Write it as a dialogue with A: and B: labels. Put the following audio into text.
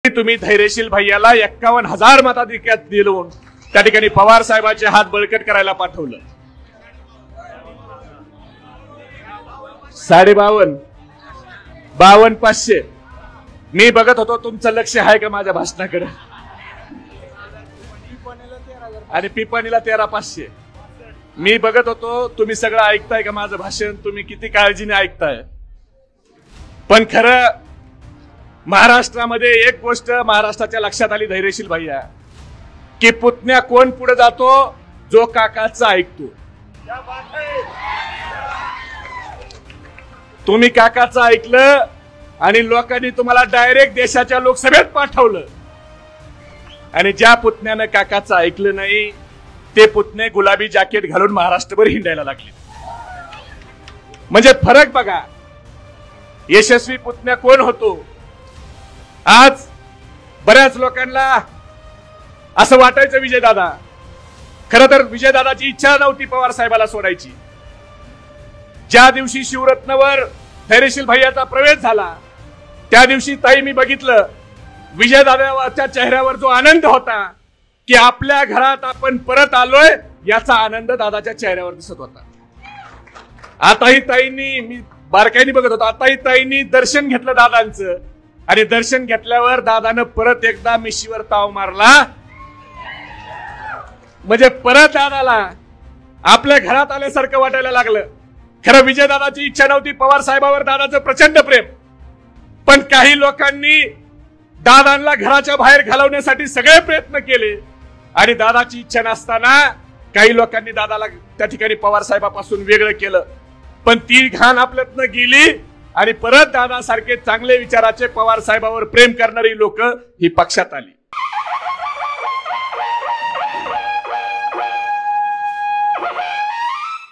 A: तुम्ही धैर्यशील भैयाला 51,000 मताधिक्यात दिलून त्या ठिकाणी पवार साहेबांचे हात बळकट करायला पाठवलं। 52, 500। मी बघत होतो तुमचं लक्ष आहे का माझ्या भाषणाकडे, आणि पिपाणीला 13,500। मी बघत होतो तुम्ही सगळं ऐकताय का माझं भाषण, तुम्ही किती काळजीने ऐकताय। पण खरं महाराष्ट्रामध्ये एक गोष्ट महाराष्ट्राच्या लक्षात आली धैर्यशील भैया, की पुतण्या कोण पुढे जातो, जो काकाचं ऐकतो। तुम्ही काकाचं ऐकलं आणि लोकांनी तुम्हाला डायरेक्ट देशाच्या लोकसभेत पाठवलं, आणि ज्या पुतण्यानं काकाचं ऐकलं नाही ते पुतणे गुलाबी जॅकेट घालून महाराष्ट्रभर हिंडायला लागले। म्हणजे फरक बघा, यशस्वी पुतण्या कोण होतो। आज बऱ्याच लोकांना असं वाटायचं विजयदादा, खरं तर विजयदादाची इच्छा नव्हती पवार साहेबाला सोडायची। ज्या दिवशी शिवरत्नवर धैर्यशील भैयाचा प्रवेश झाला त्या दिवशी ताई मी बघितलं विजयदादाच्या चेहऱ्यावर जो आनंद होता की आपल्या घरात आपण परत आलोय, याचा आनंद दादाच्या चेहऱ्यावर दिसत होता। आताही ताईंनी, मी बारकाईने बघत होतो, आताही ताईंनी दर्शन घेतलं दादांचं, आणि दर्शन घेतल्यावर दादानं परत एकदा मिशीवर ताव मारला। म्हणजे परत दादाला आपल्या घरात आल्यासारखं वाटायला लागलं। खरं विजयदादाची इच्छा नव्हती, पवार साहेबांवर दादाचं प्रचंड प्रेम, पण काही लोकांनी दादांना घराच्या बाहेर घालवण्यासाठी सगळे प्रयत्न केले, आणि दादाची इच्छा नसताना काही लोकांनी दादाला त्या ठिकाणी पवार साहेबापासून वेगळं केलं। पण ती घाण आपल्यातनं गेली, आणि परत दादा सारखे चांगले विचाराचे पवार साहेबांवर प्रेम करणारी लोक ही पक्षात आली।